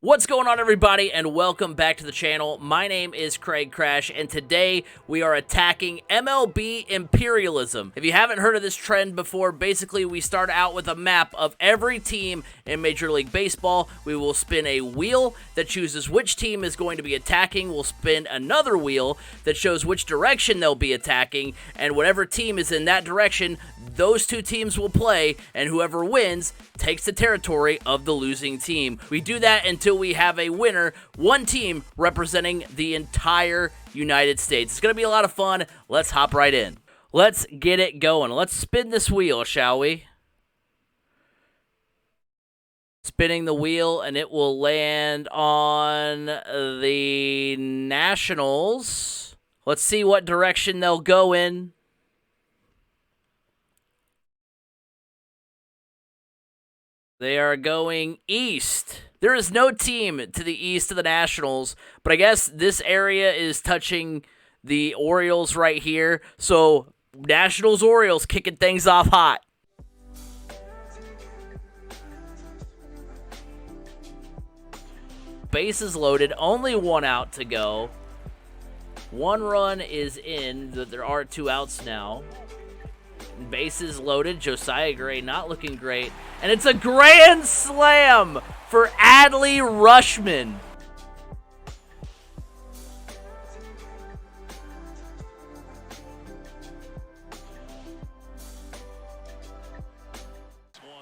What's going on, everybody, and welcome back to the channel. My name is CraigCrash, and today we are attacking MLB Imperialism. If you haven't heard of this trend before, basically we start out with a map of every team in Major League Baseball. We will spin a wheel that chooses which team is going to be attacking. We'll spin another wheel that shows which direction they'll be attacking, and whatever team is in that direction, those two teams will play, and whoever wins takes the territory of the losing team. We do that until we have a winner, one team representing the entire United States. It's going to be a lot of fun. Let's hop right in. Let's get it going. Let's spin this wheel, shall we? Spinning the wheel, and it will land on the Nationals. Let's see what direction they'll go in. They are going east. There is no team to the east of the Nationals, but I guess this area is touching the Orioles right here. So, Nationals-Orioles kicking things off hot. Bases loaded, only one out to go. One run is in. There are two outs now. Bases loaded. Josiah Gray not looking great. And it's a grand slam for Adley Rutschman.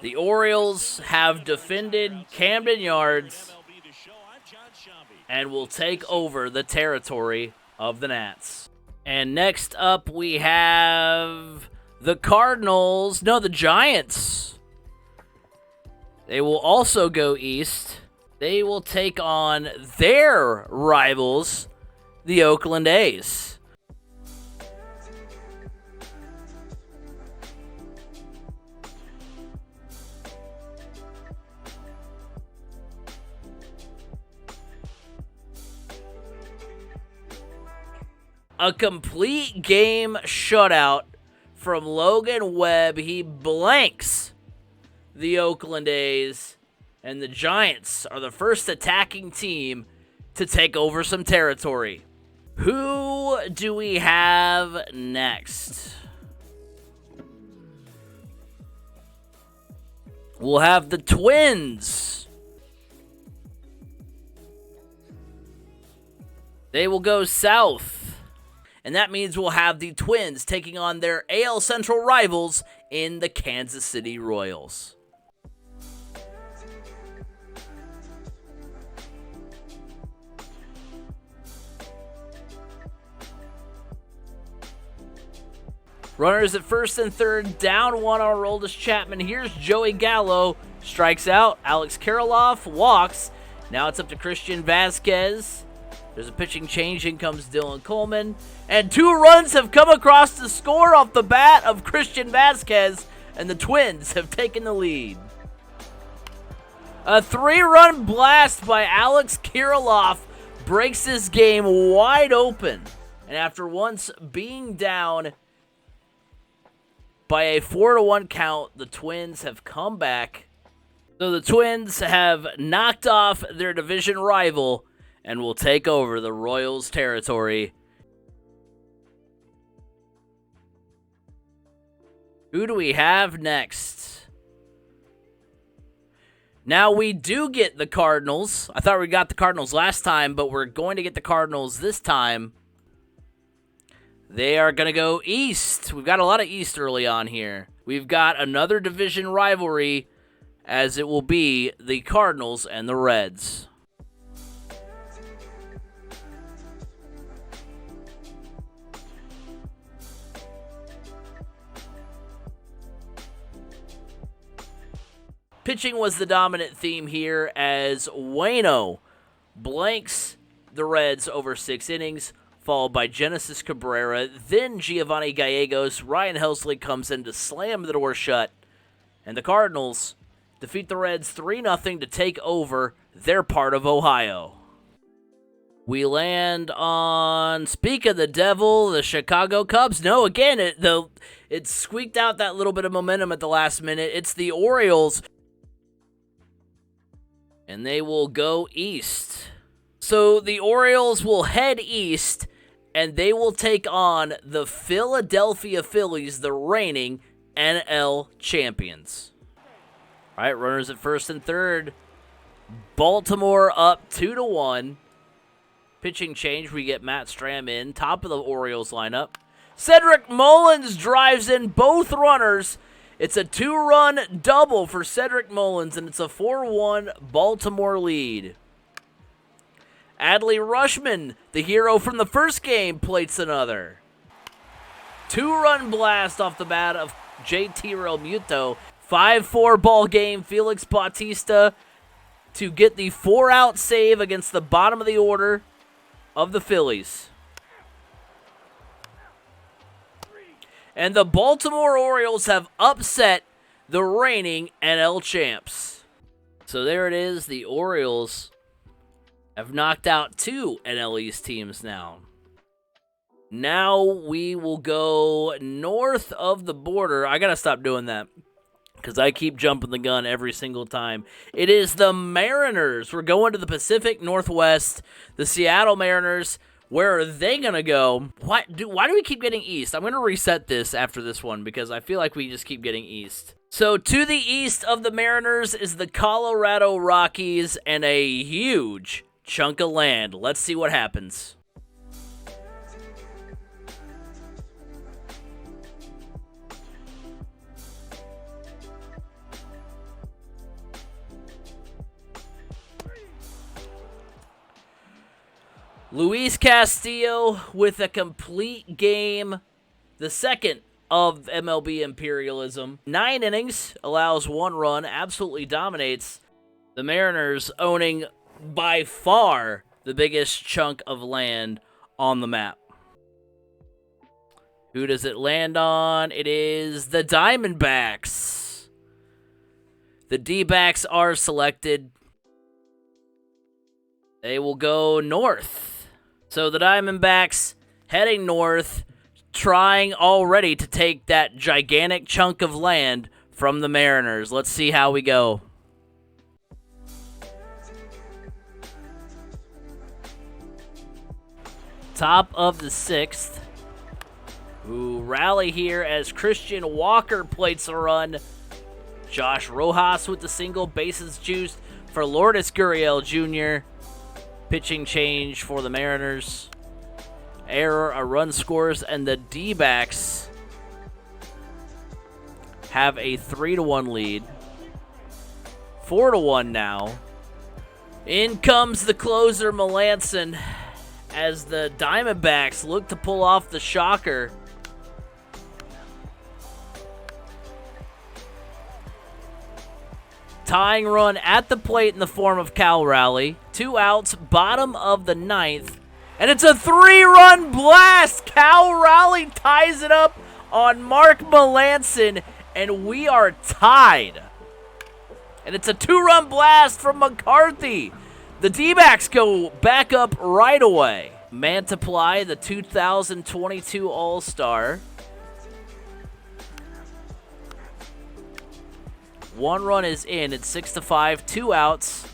The Orioles have defended Camden Yards and will take over the territory of the Nats. And next up we have the Cardinals. No, the Giants. They will also go east. They will take on their rivals, the Oakland A's. A complete game shutout from Logan Webb. He blanks the Oakland A's, and the Giants are the first attacking team to take over some territory. Who do we have next? We'll have the Twins. They will go south. And that means we'll have the Twins taking on their AL Central rivals in the Kansas City Royals. Runners at first and third, down one on Aroldis Chapman. Here's Joey Gallo, strikes out. Alex Kirilloff walks. Now it's up to Christian Vasquez. There's a pitching change. In comes Dylan Coleman. And two runs have come across the score off the bat of Christian Vasquez, and the Twins have taken the lead. A three-run blast by Alex Kirilloff breaks this game wide open. And after once being down by a 4-1 count, the Twins have come back. So the Twins have knocked off their division rival and will take over the Royals' territory. Who do we have next? Now, we do get the Cardinals. I thought we got the Cardinals last time, but we're going to get the Cardinals this time. They are going to go east. We've got a lot of east early on here. We've got another division rivalry, as it will be the Cardinals and the Reds. Pitching was the dominant theme here as Waino blanks the Reds over 6 innings, followed by Genesis Cabrera, then Giovanni Gallegos. Ryan Helsley comes in to slam the door shut, and the Cardinals defeat the Reds 3-0 to take over their part of Ohio. We land on, speak of the devil, the Chicago Cubs. No, again, it squeaked out that little bit of momentum at the last minute. It's the Orioles. And they will go east. So the Orioles will head east, and they will take on the Philadelphia Phillies, the reigning NL champions. All right, runners at first and third. Baltimore up 2-1. Pitching change, we get Matt Stram in, top of the Orioles lineup. Cedric Mullins drives in both runners. It's a 2-run double for Cedric Mullins, and it's a 4-1 Baltimore lead. Adley Rutschman, the hero from the first game, plates another. 2-run blast off the bat of JT Realmuto. 5-4 ball game. Felix Bautista to get the 4-out save against the bottom of the order of the Phillies. And the Baltimore Orioles have upset the reigning NL champs. So there it is. The Orioles have knocked out 2 NL East teams now. Now we will go north of the border. I got to stop doing that because I keep jumping the gun every single time. It is the Mariners. We're going to the Pacific Northwest. The Seattle Mariners. Where are they going to go? Why do we keep getting east? I'm going to reset this after this one because I feel like we just keep getting east. So to the east of the Mariners is the Colorado Rockies and a huge chunk of land. Let's see what happens. Luis Castillo with a complete game, the second of MLB Imperialism. 9 innings, allows 1 run, absolutely dominates. The Mariners owning by far the biggest chunk of land on the map. Who does it land on? It is the Diamondbacks. The D-backs are selected. They will go north. So the Diamondbacks heading north, trying already to take that gigantic chunk of land from the Mariners. Let's see how we go. Top of the 6th. Who rally here as Christian Walker plates a run. Josh Rojas with the single, bases juiced for Lourdes Gurriel Jr. Pitching change for the Mariners. Error, a run scores, and the D-backs have a 3-1 lead. 4-1 now. In comes the closer, Melanson, as the Diamondbacks look to pull off the shocker. Tying run at the plate in the form of Cal Raleigh. 2 outs, bottom of the 9th. And it's a 3-run blast. Cal Raleigh ties it up on Mark Melanson, and we are tied. And it's a 2-run blast from McCarthy. The D-backs go back up right away. Mantiply, the 2022 All-Star. 1 run is in. It's 6-5, 2 outs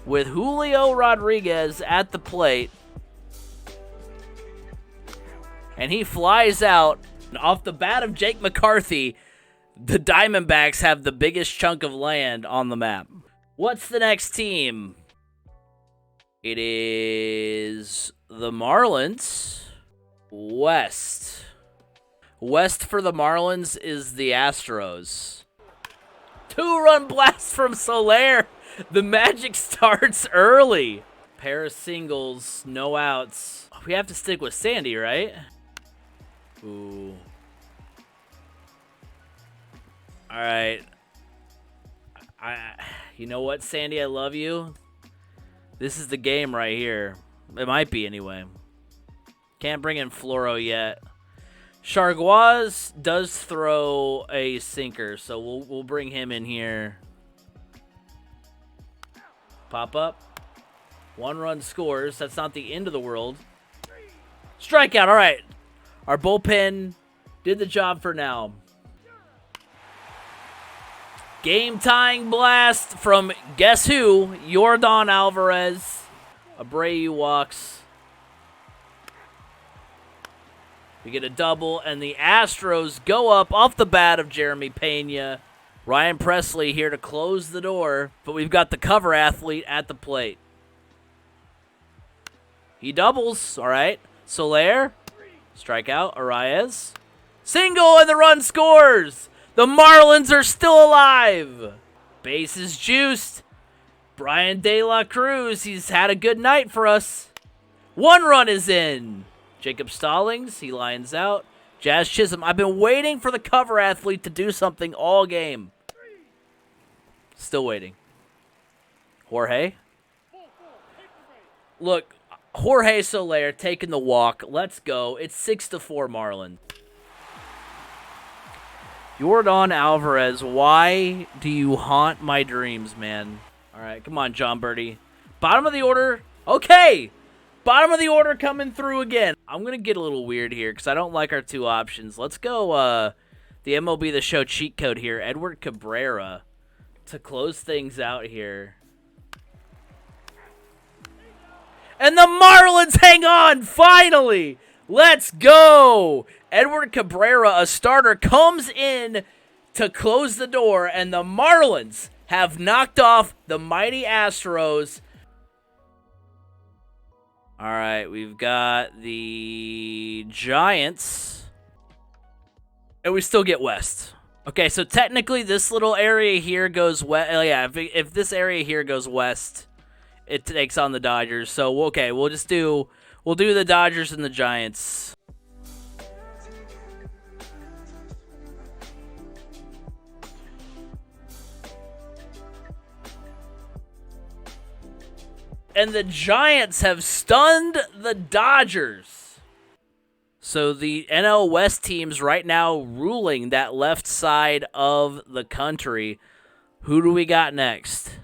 with Julio Rodriguez at the plate. And he flies out. Off the bat of Jake McCarthy, the Diamondbacks have the biggest chunk of land on the map. What's the next team? It is the Marlins. West. West for the Marlins is the Astros. 2-run blast from Soler. The magic starts early. Pair of singles, no outs. We have to stick with Sandy, right? Ooh. All right. You know what, Sandy? I love you. This is the game right here. It might be anyway. Can't bring in Floro yet. Chargois does throw a sinker, so we'll bring him in here. Pop up. 1 run scores. That's not the end of the world. Strikeout. All right. Our bullpen did the job for now. Game-tying blast from guess who? Yordan Alvarez. Abreu walks. We get a double, and the Astros go up off the bat of Jeremy Pena. Ryan Presley here to close the door, but we've got the cover athlete at the plate. He doubles, all right. Soler, strikeout, Arias. Single, and the run scores! The Marlins are still alive! Bases juiced. Brian De La Cruz, he's had a good night for us. 1 run is in. Jacob Stallings, he lines out. Jazz Chisholm, I've been waiting for the cover athlete to do something all game. Still waiting. Jorge. Look, Jorge Soler taking the walk. Let's go. It's 6-4 Marlins. Yordan Alvarez, why do you haunt my dreams, man? All right, come on, John Birdie. Bottom of the order. Okay. Bottom of the order coming through again. I'm going to get a little weird here because I don't like our 2 options. Let's go the MLB The Show cheat code here. Edward Cabrera to close things out here. And the Marlins hang on, finally. Let's go. Edward Cabrera, a starter, comes in to close the door, and the Marlins have knocked off the mighty Astros. All right, we've got the Giants, and we still get West. Okay, so technically this little area here goes west. Yeah, if this area here goes west, it takes on the Dodgers. So, okay, we'll do the Dodgers and the Giants. And the Giants have stunned the Dodgers. So the NL West teams right now ruling that left side of the country. Who do we got next?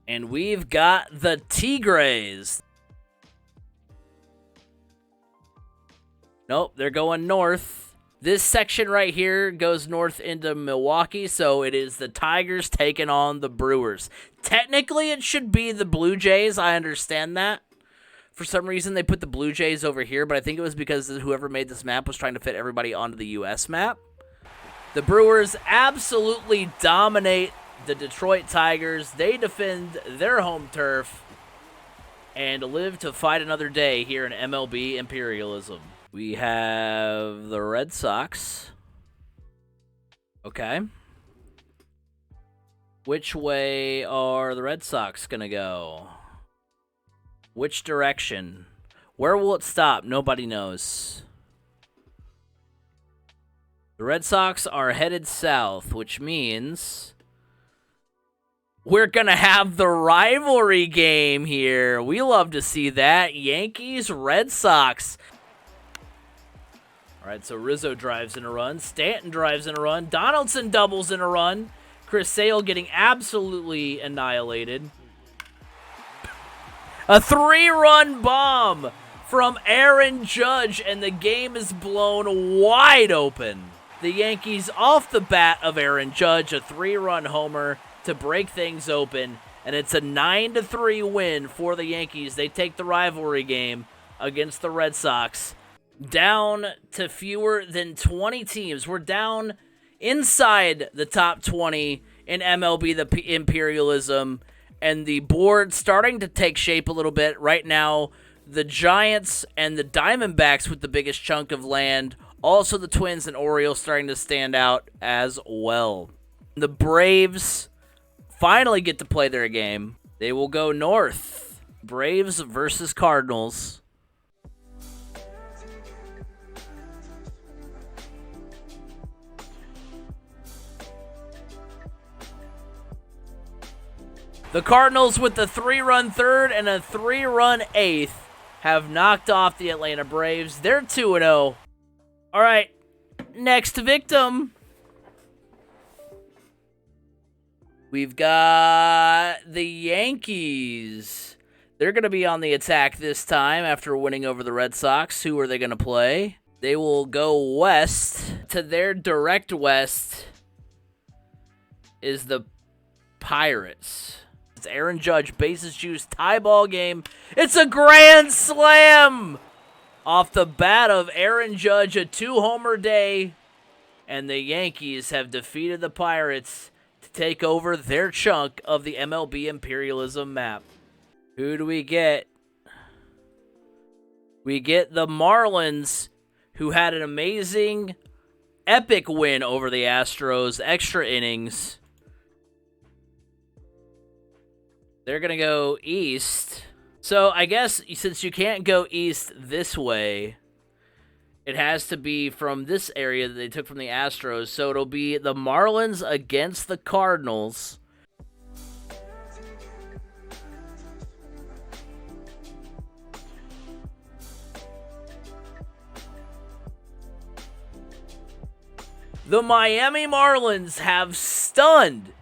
And we've got the Tigres. Nope, they're going north. This section right here goes north into Milwaukee, so it is the Tigers taking on the Brewers. Technically, it should be the Blue Jays. I understand that. For some reason, they put the Blue Jays over here, but I think it was because whoever made this map was trying to fit everybody onto the U.S. map. The Brewers absolutely dominate the Detroit Tigers. They defend their home turf and live to fight another day here in MLB Imperialism. We have the Red Sox. Okay. Which way are the Red Sox going to go? Which direction? Where will it stop? Nobody knows. The Red Sox are headed south, which means we're going to have the rivalry game here. We love to see that. Yankees, Red Sox. All right, so Rizzo drives in a run. Stanton drives in a run. Donaldson doubles in a run. Chris Sale getting absolutely annihilated. A 3-run bomb from Aaron Judge, and the game is blown wide open. The Yankees off the bat of Aaron Judge, a 3-run homer to break things open, and it's a 9-3 win for the Yankees. They take the rivalry game against the Red Sox. Down to fewer than 20 teams. We're down inside the top 20 in MLB the Imperialism, and the board starting to take shape a little bit. Right now, the Giants and the Diamondbacks with the biggest chunk of land. Also, the Twins and Orioles starting to stand out as well. The Braves finally get to play their game. They will go north. Braves versus Cardinals. The Cardinals with the 3-run third and a 3-run eighth have knocked off the Atlanta Braves. They're 2-0. All right, next victim. We've got the Yankees. They're going to be on the attack this time after winning over the Red Sox. Who are they going to play? They will go west. To their direct west is the Pirates. It's Aaron Judge, bases juice, tie ball game. It's a grand slam! Off the bat of Aaron Judge, a 2-homer day. And the Yankees have defeated the Pirates to take over their chunk of the MLB Imperialism map. Who do we get? We get the Marlins, who had an amazing, epic win over the Astros, extra innings. They're going to go east. So I guess since you can't go east this way, it has to be from this area that they took from the Astros. So it'll be the Marlins against the Cardinals. The Miami Marlins have stunned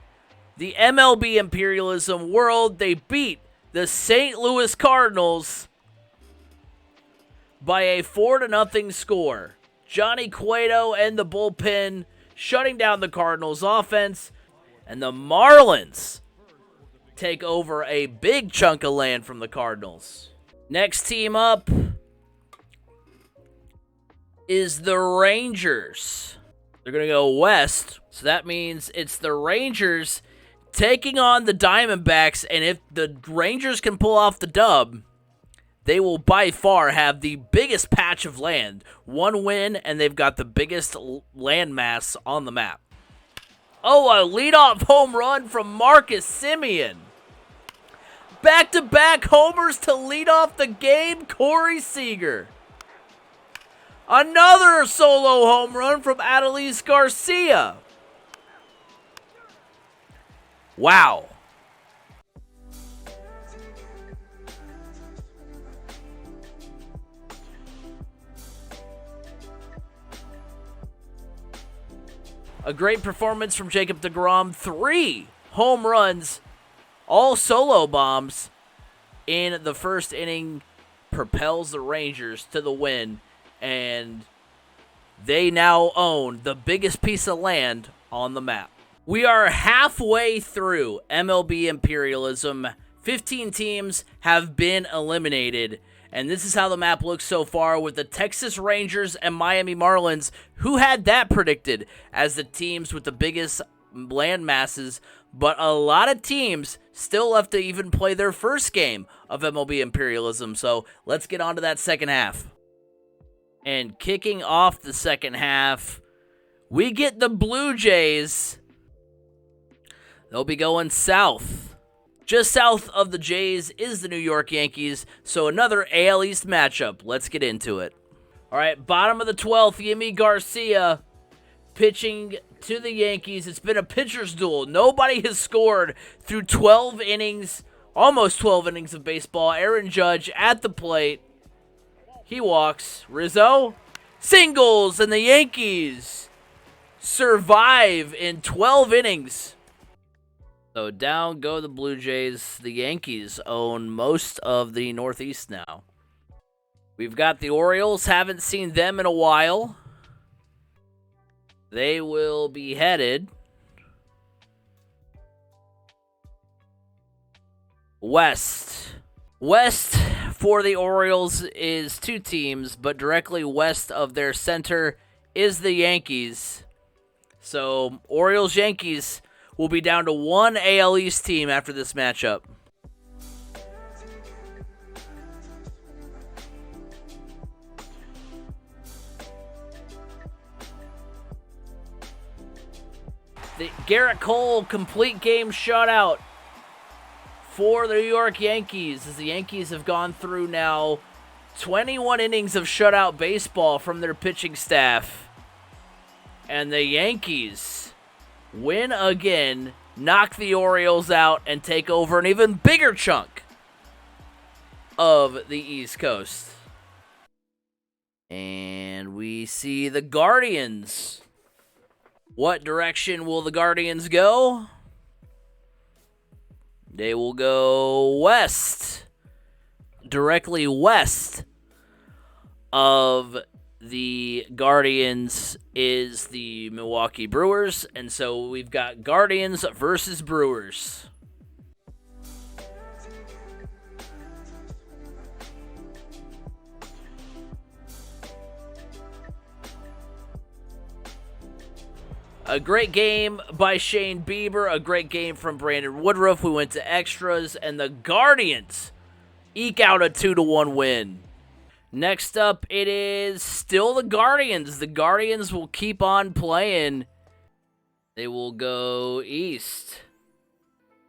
the MLB Imperialism world. They beat the St. Louis Cardinals by a 4-0 score. Johnny Cueto and the bullpen shutting down the Cardinals offense. And the Marlins take over a big chunk of land from the Cardinals. Next team up is the Rangers. They're going to go west. So that means it's the Rangers taking on the Diamondbacks. And if the Rangers can pull off the dub, they will by far have the biggest patch of land. One win, and they've got the biggest land mass on the map. Oh, a leadoff home run from Marcus Semien. Back-to-back homers to lead off the game, Corey Seager. Another solo home run from Adolis Garcia. Wow. A great performance from Jacob deGrom. 3 home runs, all solo bombs in the first inning, propels the Rangers to the win. And they now own the biggest piece of land on the map. We are halfway through MLB Imperialism. 15 teams have been eliminated. And this is how the map looks so far with the Texas Rangers and Miami Marlins. Who had that predicted as the teams with the biggest land masses? But a lot of teams still left to even play their first game of MLB Imperialism. So let's get on to that second half. And kicking off the second half, we get the Blue Jays. They'll be going south. Just south of the Jays is the New York Yankees, so another AL East matchup. Let's get into it. All right, bottom of the 12th, Yimi Garcia pitching to the Yankees. It's been a pitcher's duel. Nobody has scored through 12 innings, almost 12 innings of baseball. Aaron Judge at the plate. He walks. Rizzo singles, and the Yankees survive in 12 innings. So down go the Blue Jays. The Yankees own most of the Northeast now. We've got the Orioles. Haven't seen them in a while. They will be headed west. West for the Orioles is 2 teams, but directly west of their center is the Yankees. So Orioles-Yankees will be down to 1 AL East team after this matchup. The Garrett Cole complete game shutout for the New York Yankees, as the Yankees have gone through now 21 innings of shutout baseball from their pitching staff. And the Yankees win again, knock the Orioles out, and take over an even bigger chunk of the East Coast. And we see the Guardians. What direction will the Guardians go? They will go west. Directly west of the Guardians is the Milwaukee Brewers, and so we've got Guardians versus Brewers. A great game by Shane Bieber, a great game from Brandon Woodruff. We went to extras, and the Guardians eke out a 2-1 win. Next up, it is still the Guardians. The Guardians will keep on playing. They will go east.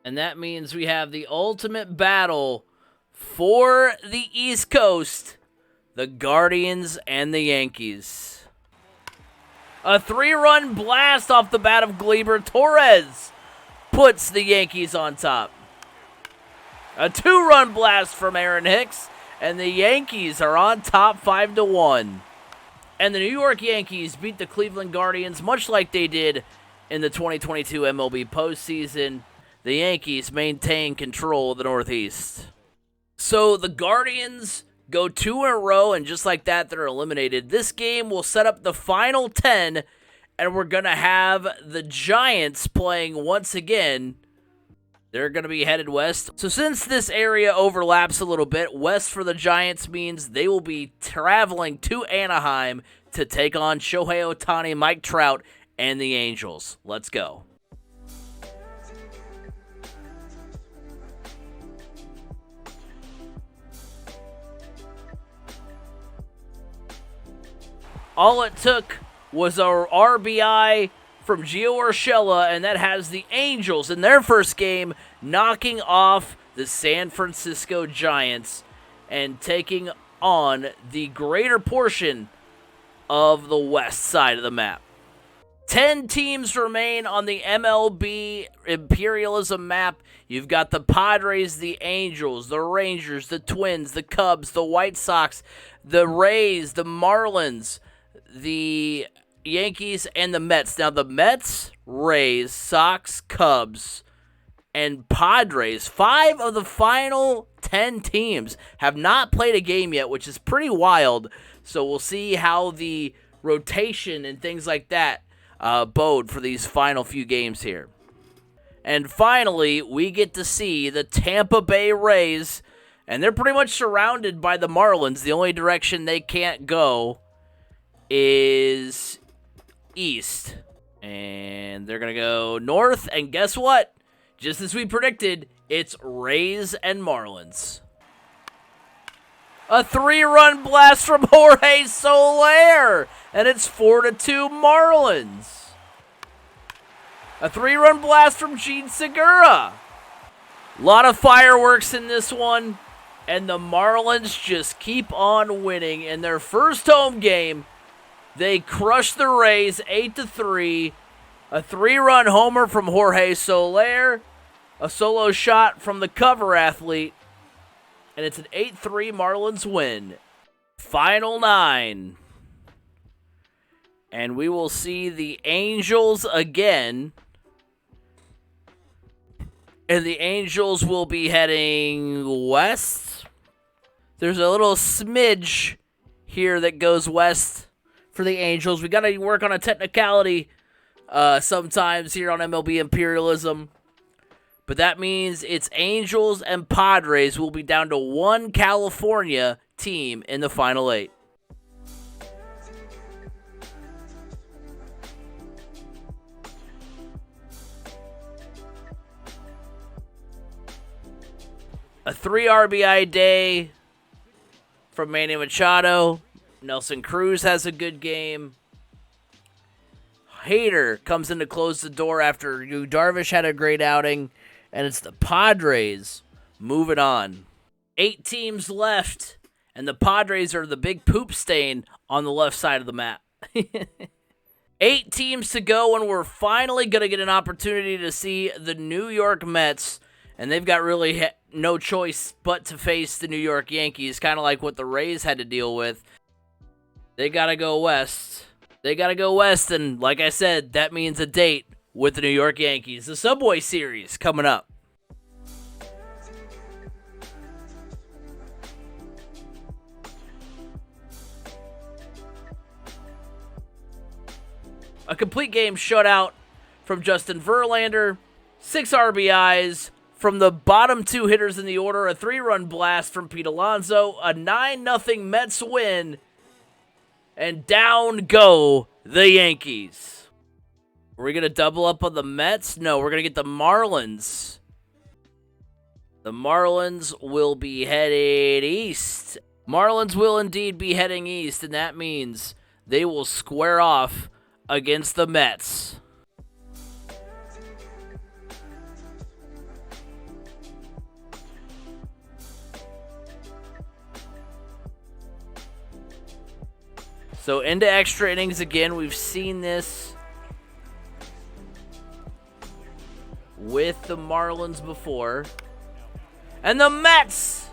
And that means we have the ultimate battle for the East Coast, the Guardians and the Yankees. A 3-run blast off the bat of Gleyber Torres puts the Yankees on top. A 2-run blast from Aaron Hicks, and the Yankees are on top 5-1. And the New York Yankees beat the Cleveland Guardians much like they did in the 2022 MLB postseason. The Yankees maintain control of the Northeast. So the Guardians go 2 in a row, and just like that, they're eliminated. This game will set up the final 10, and we're going to have the Giants playing once again. They're going to be headed west. So since this area overlaps a little bit, west for the Giants means they will be traveling to Anaheim to take on Shohei Ohtani, Mike Trout, and the Angels. Let's go. All it took was our RBI from Gio Urshela, and that has the Angels in their first game knocking off the San Francisco Giants and taking on the greater portion of the west side of the map. 10 teams remain on the MLB Imperialism map. You've got the Padres, the Angels, the Rangers, the Twins, the Cubs, the White Sox, the Rays, the Marlins, the Yankees, and the Mets. Now, the Mets, Rays, Sox, Cubs, and Padres, 5 of the final 10 teams have not played a game yet, which is pretty wild. So we'll see how the rotation and things like that bode for these final few games here. And finally, we get to see the Tampa Bay Rays, and they're pretty much surrounded by the Marlins. The only direction they can't go is east, and they're gonna go north, and guess what? Just as we predicted, it's Rays and Marlins. A 3-run blast from Jorge Soler, and it's 4-2 Marlins. A 3-run blast from Gene Segura. A lot of fireworks in this one, and the Marlins just keep on winning in their first home game. They crushed the Rays 8-3. A 3-run homer from Jorge Soler. A solo shot from the cover athlete. And it's an 8-3 Marlins win. Final 9. And we will see the Angels again. And the Angels will be heading west. There's a little smidge here that goes west for the Angels. We got to work on a technicality sometimes here on MLB Imperialism. But that means it's Angels and Padres will be down to one California team in the final 8. A 3 RBI day from Manny Machado. Nelson Cruz has a good game. Hader comes in to close the door after Yu Darvish had a great outing. And it's the Padres moving on. 8 teams left, and the Padres are the big poop stain on the left side of the map. 8 teams to go, and we're finally going to get an opportunity to see the New York Mets. And they've got really no choice but to face the New York Yankees, kind of like what the Rays had to deal with. They got to go west. They got to go west, and like I said, that means a date with the New York Yankees. The Subway Series coming up. A complete game shutout from Justin Verlander. 6 RBIs from the bottom 2 hitters in the order. A 3-run blast from Pete Alonso. A 9-0 Mets win. And down go the Yankees. Are we going to double up on the Mets? No, we're going to get the Marlins. The Marlins will be headed east. Marlins will indeed be heading east, and that means they will square off against the Mets. So into extra innings again. We've seen this with the Marlins before. And the Mets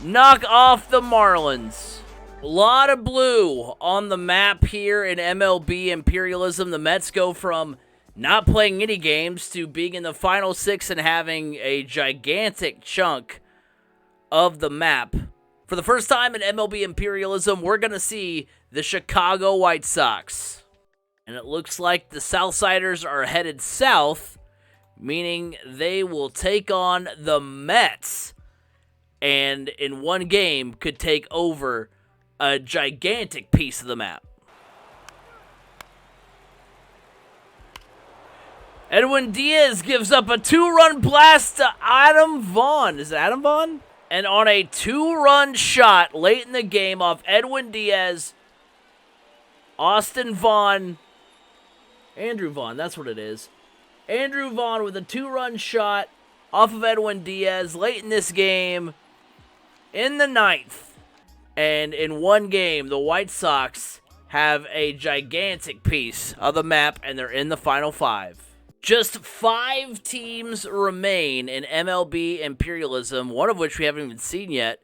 knock off the Marlins. A lot of blue on the map here in MLB Imperialism. The Mets go from not playing any games to being in the final 6 and having a gigantic chunk of the map. For the first time in MLB Imperialism, we're going to see the Chicago White Sox. And it looks like the Southsiders are headed south, meaning they will take on the Mets. And in one game, could take over a gigantic piece of the map. Edwin Diaz gives up a 2-run blast to Adam Vaughn. Is it Adam Vaughn? And on a 2-run shot late in the game off Edwin Diaz, Austin Vaughn, Andrew Vaughn, that's what it is. Andrew Vaughn with a 2-run shot off of Edwin Diaz late in this game in the 9th. And in one game, the White Sox have a gigantic piece of the map, and they're in the final 5. Just 5 teams remain in MLB Imperialism, one of which we haven't even seen yet,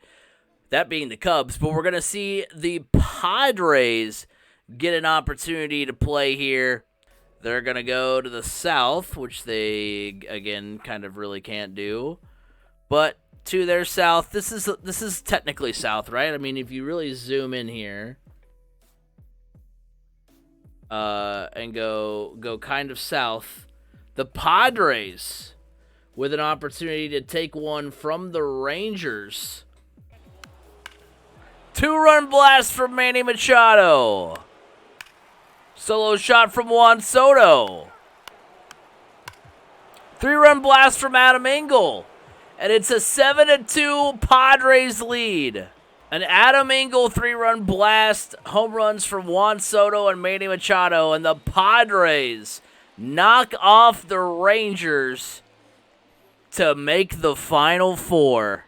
that being the Cubs. But we're going to see the Padres get an opportunity to play here. They're going to go to the south, which they, again, kind of really can't do. But to their south, this is technically south, right? I mean, if you really zoom in here and go kind of south, the Padres with an opportunity to take one from the Rangers. 2-run blast from Manny Machado. Solo shot from Juan Soto. 3-run blast from Adam Engel. And it's a 7-2 Padres lead. An Adam Engel 3-run blast, home runs from Juan Soto and Manny Machado, and the Padres knock off the Rangers to make the Final 4.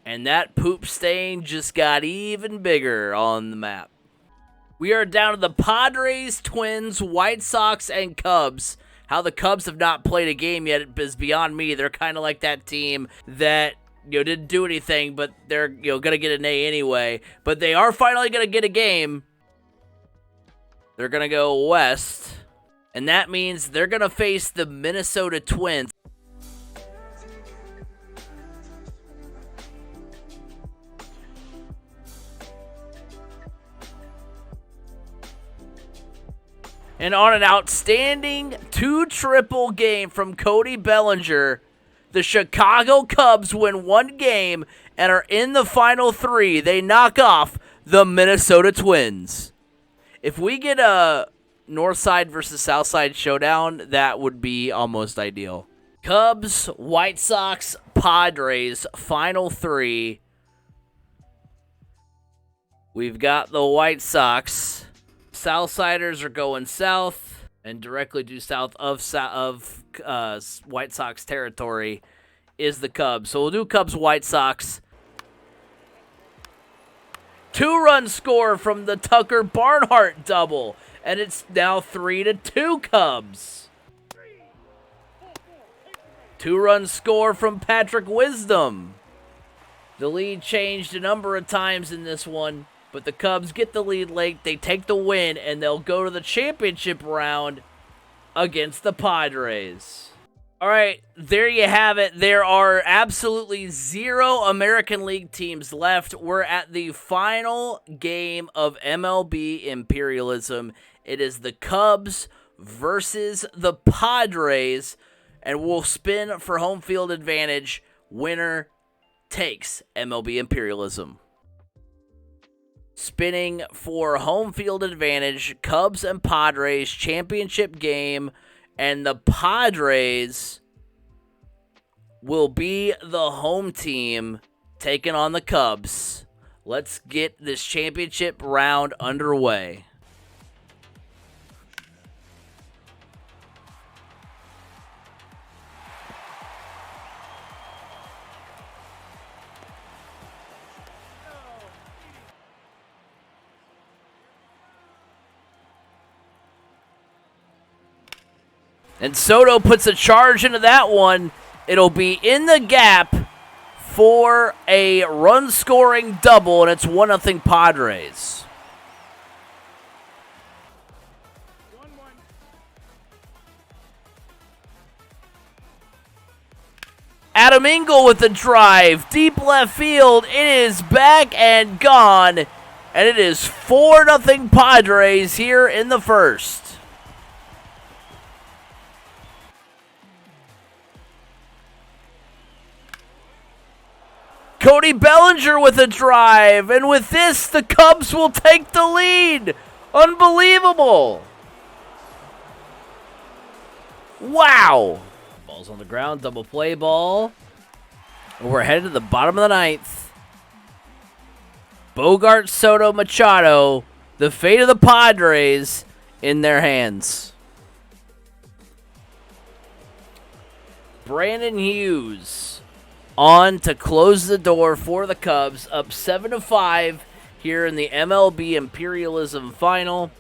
And that poop stain just got even bigger on the map. We are down to the Padres, Twins, White Sox, and Cubs. How the Cubs have not played a game yet is beyond me. They're kind of like that team that didn't do anything, but they're gonna get an A anyway. But they are finally gonna get a game. They're gonna go west, and that means they're gonna face the Minnesota Twins. And on an outstanding 2-triple game from Cody Bellinger, the Chicago Cubs win 1 game and are in the final 3. They knock off the Minnesota Twins. If we get a North Side versus South Side showdown, that would be almost ideal. Cubs, White Sox, Padres, final 3. We've got the White Sox. Southsiders are going south, and directly due south of White Sox territory is the Cubs. So we'll do Cubs, White Sox. 2-run score from the Tucker Barnhart double, and it's now 3-2 Cubs. 2-run score from Patrick Wisdom. The lead changed a number of times in this one, but the Cubs get the lead late, they take the win, and they'll go to the championship round against the Padres. All right, there you have it. There are absolutely 0 American League teams left. We're at the final game of MLB Imperialism. It is the Cubs versus the Padres, and we'll spin for home field advantage. Winner takes MLB Imperialism. Spinning for home field advantage, Cubs and Padres championship game, and the Padres will be the home team taking on the Cubs. Let's get this championship round underway. And Soto puts a charge into that one. It'll be in the gap for a run-scoring double, and it's 1-0 Padres. Adam Engel with the drive. Deep left field. It is back and gone. And it is 4-0 Padres here in the first. Cody Bellinger with a drive, and with this, the Cubs will take the lead. Unbelievable. Wow. Ball's on the ground, double play ball. We're headed to the bottom of the ninth. Bogart, Soto, Machado, the fate of the Padres in their hands. Brandon Hughes on to close the door for the Cubs, up 7-5 here in the MLB Imperialism final.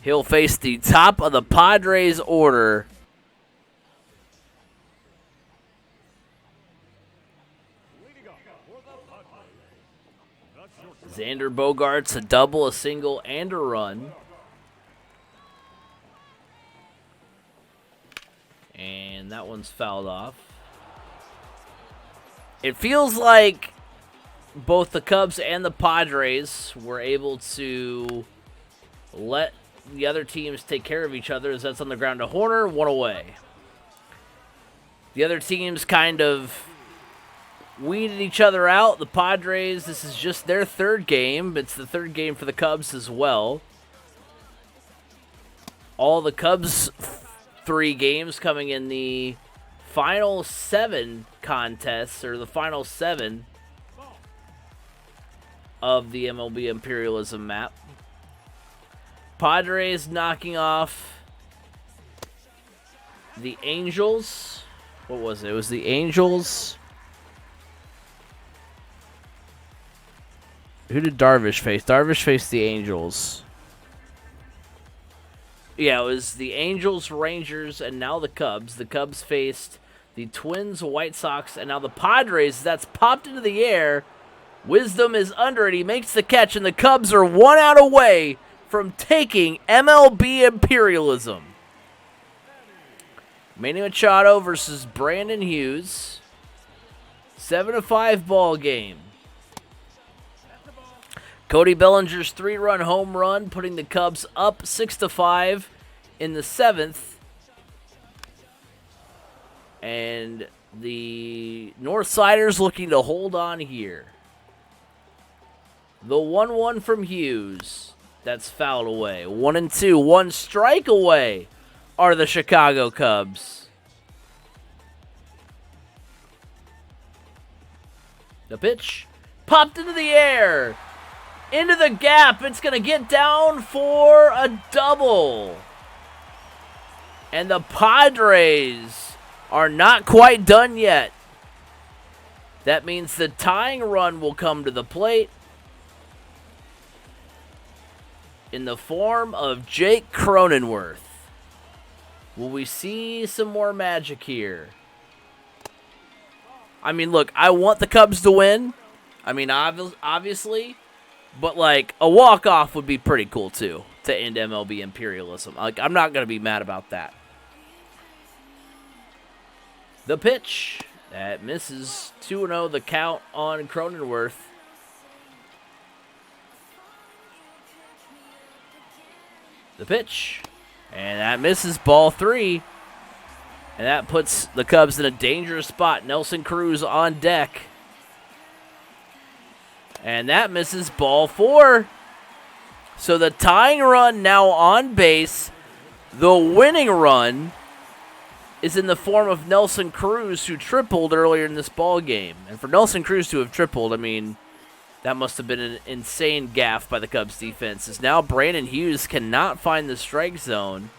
He'll face the top of the Padres order. Xander Bogaerts, a double, a single, and a run. And that one's fouled off. It feels like both the Cubs and the Padres were able to let the other teams take care of each other, as that's on the ground to Horner, one away. The other teams kind of weeded each other out. The Padres, this is just their third game. It's the third game for the Cubs as well. All the Cubs' 3 games coming in the final 7 contests, or the final 7 of the MLB Imperialism map. Padres knocking off the Angels. What was it? It was the Angels. Who did Darvish face? Darvish faced the Angels. Yeah, it was the Angels, Rangers, and now the Cubs. The Cubs faced the Twins, White Sox, and now the Padres. That's popped into the air. Wisdom is under it. He makes the catch, and the Cubs are 1 out away from taking MLB Imperialism. Manny Machado versus Brandon Hughes. 7-5 ball game. Cody Bellinger's 3-run home run, putting the Cubs up 6-5 in the 7th. And the Northsiders looking to hold on here. The 1-1 from Hughes. That's fouled away. 1-2. 1 strike away are the Chicago Cubs. The pitch popped into the air. Into the gap. It's going to get down for a double. And the Padres are not quite done yet. That means the tying run will come to the plate in the form of Jake Cronenworth. Will we see some more magic here? I mean, look, I want the Cubs to win. I mean, obviously. But, like, a walk-off would be pretty cool, too, to end MLB Imperialism. Like, I'm not going to be mad about that. The pitch. That misses. 2-0 the count on Cronenworth. The pitch. And that misses, ball 3. And that puts the Cubs in a dangerous spot. Nelson Cruz on deck. And that misses, ball 4. So the tying run now on base. The winning run is in the form of Nelson Cruz, who tripled earlier in this ball game. And for Nelson Cruz to have tripled, I mean, that must have been an insane gaffe by the Cubs defense, as now Brandon Hughes cannot find the strike zone.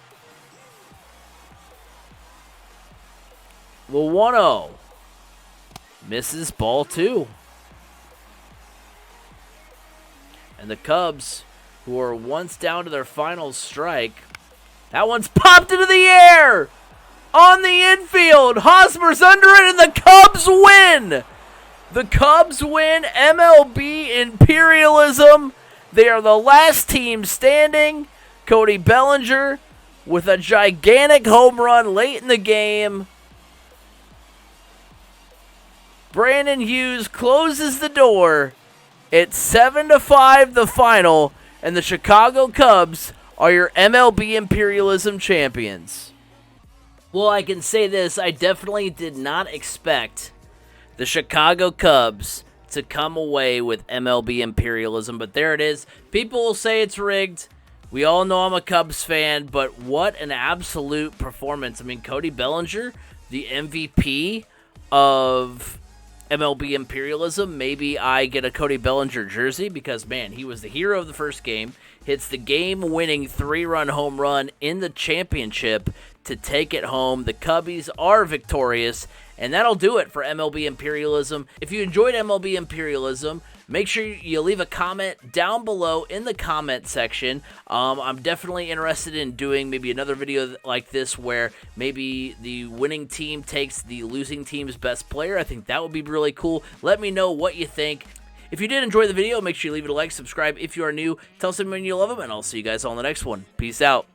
The 1-0 misses, ball 2. And the Cubs, who are once down to their final strike, that one's popped into the air on the infield. Hosmer's under it, and the Cubs win. The Cubs win MLB Imperialism. They are the last team standing. Cody Bellinger with a gigantic home run late in the game. Brandon Hughes closes the door. It's 7-5 the final, and the Chicago Cubs are your MLB Imperialism champions. Well, I can say this, I definitely did not expect the Chicago Cubs to come away with MLB Imperialism, but there it is. People will say it's rigged. We all know I'm a Cubs fan, but what an absolute performance. I mean, Cody Bellinger, the MVP of MLB Imperialism. Maybe I get a Cody Bellinger jersey because, man, he was the hero of the first game. Hits the game-winning 3-run home run in the championship to take it home. The Cubbies are victorious, and that'll do it for MLB Imperialism. If you enjoyed MLB Imperialism, make sure you leave a comment down below in the comment section. I'm definitely interested in doing maybe another video like this where maybe the winning team takes the losing team's best player. I think that would be really cool. Let me know what you think. If you did enjoy the video, make sure you leave it a like, subscribe if you are new, tell someone you love them, and I'll see you guys all in the next one. Peace out.